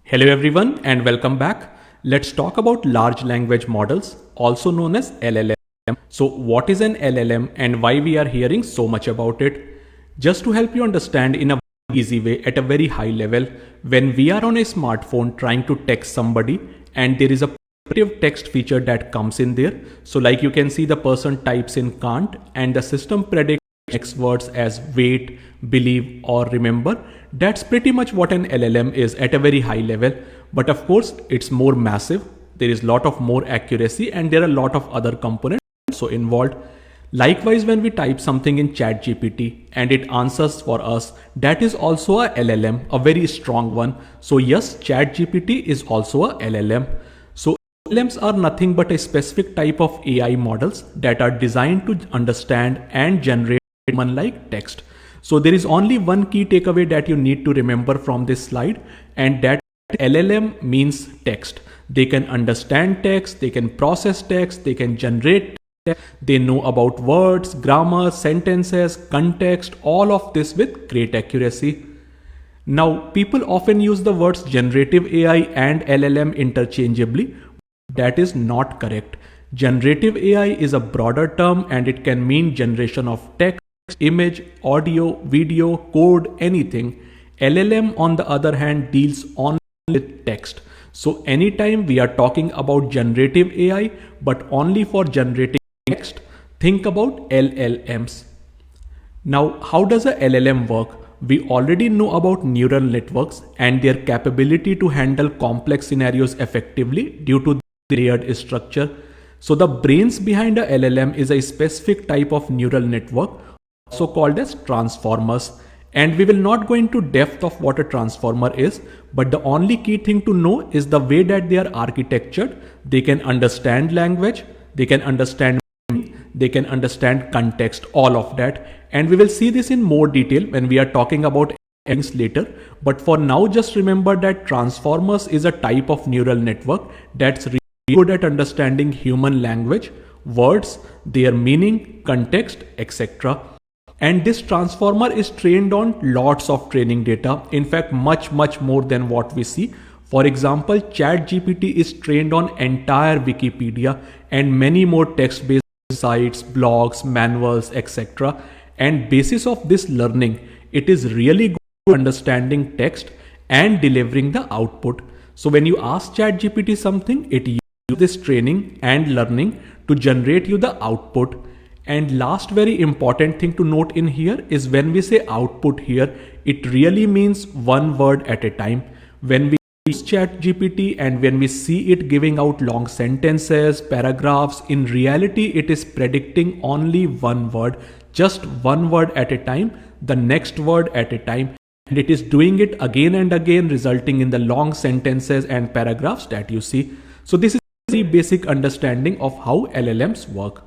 Hello everyone and welcome back. Let's talk about large language models, also known as LLM. So what is an LLM and why we are hearing so much about it? Just to help you understand in a easy way at a very high level, when we are on a smartphone trying to text somebody and there is a predictive text feature that comes in there. So like you can see the person types in can't and the system predicts next words as wait, believe or remember. That's pretty much what an LLM is at a very high level. But of course, it's more massive. There is a lot of more accuracy and there are a lot of other components also involved. Likewise, when we type something in ChatGPT and it answers for us, that is also a LLM, a very strong one. So yes, ChatGPT is also a LLM. So LLMs are nothing but a specific type of AI models that are designed to understand and generate human-like text. So there is only one key takeaway that you need to remember from this slide, and that LLM means text. They can understand text, they can process text, they can generate text, they know about words, grammar, sentences, context, all of this with great accuracy. Now, people often use the words generative AI and LLM interchangeably. That is not correct. Generative AI is a broader term and it can mean generation of text, image, audio, video, code, anything. LLM on the other hand deals only with text. So anytime we are talking about generative AI but only for generating text, think about LLMs. Now, how does a LLM work? We already know about neural networks and their capability to handle complex scenarios effectively due to the layered structure. So the brains behind a LLM is a specific type of neural network, also called as transformers, and we will not go into depth of what a transformer is, but the only key thing to know is the way that they are architectured. They can understand language, they can understand context, all of that, and we will see this in more detail when we are talking about things later. But for now, just remember that transformers is a type of neural network that's really good at understanding human language, words, their meaning, context, etc. And this transformer is trained on lots of training data. In fact, much more than what we see. For example, ChatGPT is trained on entire Wikipedia and many more text-based sites, blogs, manuals, etc. And basis of this learning, it is really good at understanding text and delivering the output. So when you ask ChatGPT something, it uses this training and learning to generate you the output. And last very important thing to note in here is when we say output here, it really means one word at a time. When we use ChatGPT and when we see it giving out long sentences, paragraphs, in reality it is predicting only one word, just one word at a time, the next word at a time. And it is doing it again and again, resulting in the long sentences and paragraphs that you see. So this is the basic understanding of how LLMs work.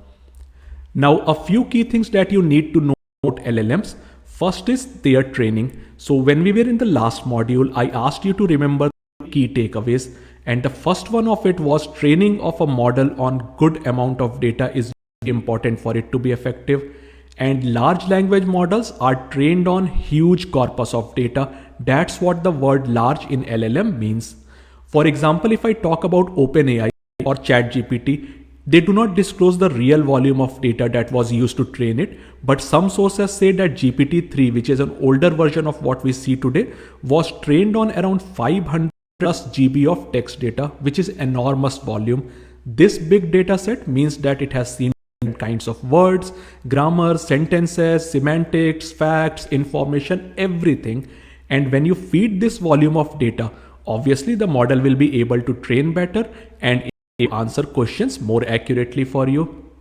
Now, a few key things that you need to know about LLMs. First is their training. So when we were in the last module, I asked you to remember the key takeaways. And the first one of it was training of a model on good amount of data is important for it to be effective. And large language models are trained on huge corpus of data. That's what the word large in LLM means. For example, if I talk about OpenAI or ChatGPT, they do not disclose the real volume of data that was used to train it, but some sources say that GPT-3, which is an older version of what we see today, was trained on around 500 plus GB of text data, which is enormous volume. This big data set means that it has seen kinds of words, grammar, sentences, semantics, facts, information, everything. And when you feed this volume of data, obviously the model will be able to train better and answer questions more accurately for you.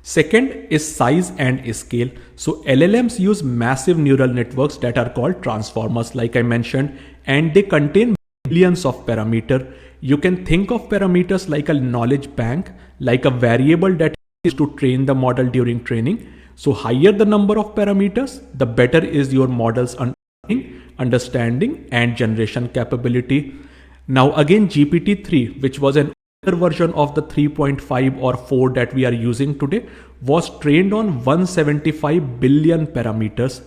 Second is size and scale. So LLMs use massive neural networks that are called transformers, like I mentioned, and they contain billions of parameters. You can think of parameters like a knowledge bank, like a variable that is to train the model during training. So higher the number of parameters, the better is your model's understanding and generation capability. Now again, GPT-3, which was an version of the 3.5 or 4 that we are using today, was trained on 175 billion parameters.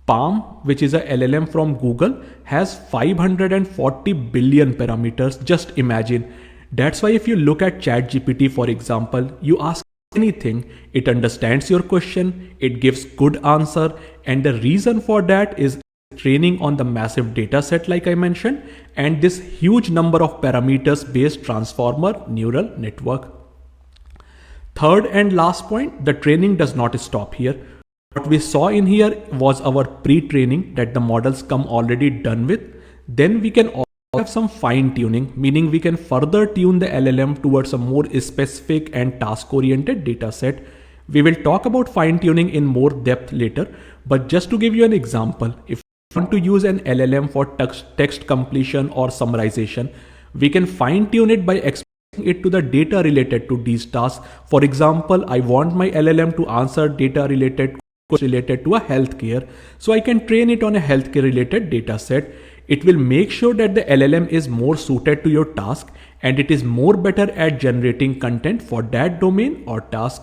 Palm, which is a LLM from Google, has 540 billion parameters. Just imagine. That's why if you look at ChatGPT, for example, you ask anything, it understands your question, it gives good answer, and the reason for that is training on the massive data set like I mentioned, and this huge number of parameters based transformer neural network. Third and last point, the training does not stop here. What we saw in here was our pre-training that the models come already done with. Then we can also have some fine tuning, meaning we can further tune the LLM towards a more specific and task oriented data set. We will talk about fine tuning in more depth later, but just to give you an example, if you want to use an LLM for text completion or summarization, we can fine tune it by exporting it to the data related to these tasks. For example, I want my LLM to answer data related to a healthcare, so I can train it on a healthcare related data set. It will make sure that the LLM is more suited to your task and it is more better at generating content for that domain or task.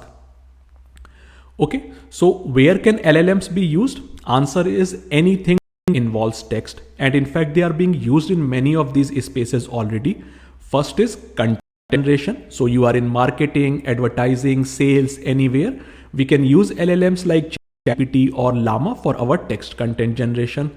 Okay, so where can LLMs be used? Answer is anything involves text, and in fact they are being used in many of these spaces already. First is content generation. So you are in marketing, advertising, sales, anywhere. We can use LLMs like ChatGPT or Llama for our text content generation.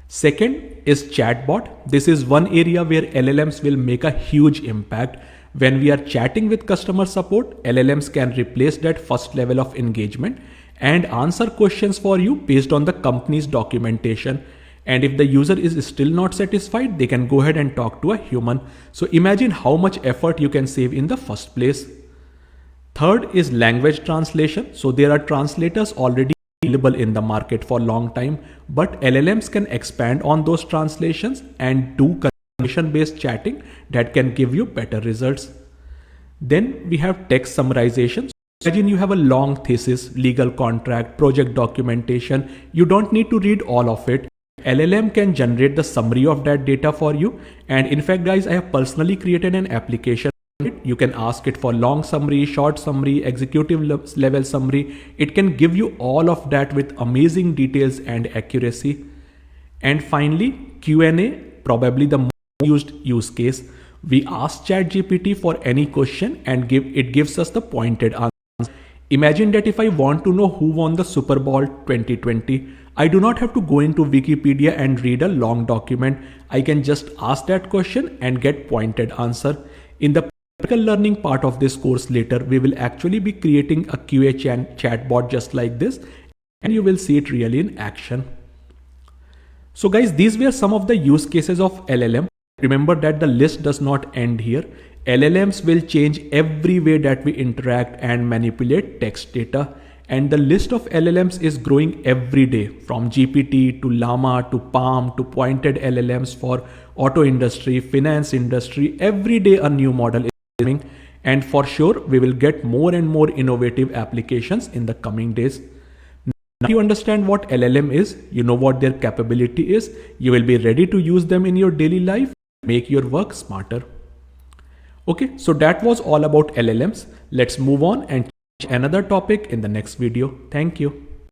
Second is chatbot. This is one area where LLMs will make a huge impact. When we are chatting with customer support, LLMs can replace that first level of engagement and answer questions for you based on the company's documentation. And if the user is still not satisfied, they can go ahead and talk to a human. So imagine how much effort you can save in the first place. Third is language translation. So there are translators already available in the market for a long time, but LLMs can expand on those translations and do conversation based chatting that can give you better results. Then we have text summarization. Imagine you have a long thesis, legal contract, project documentation. You don't need to read all of it. LLM can generate the summary of that data for you. And in fact, guys, I have personally created an application. You can ask it for long summary, short summary, executive level summary. It can give you all of that with amazing details and accuracy. And finally, Q&A, probably the most used use case. We ask ChatGPT for any question and it gives us the pointed answer. Imagine that if I want to know who won the Super Bowl 2020, I do not have to go into Wikipedia and read a long document. I can just ask that question and get pointed answer. In the practical learning part of this course later, we will actually be creating a QA chatbot just like this, and you will see it really in action. So guys, these were some of the use cases of LLM. Remember that the list does not end here. LLMs will change every way that we interact and manipulate text data. And the list of LLMs is growing every day, from GPT to Llama to Palm to pointed LLMs for auto industry, finance industry. Every day a new model is coming, and for sure we will get more and more innovative applications in the coming days. Now you understand what LLM is, you know what their capability is, you will be ready to use them in your daily life, make your work smarter. Okay, so that was all about LLMs. Let's move on and another topic in the next video. Thank you.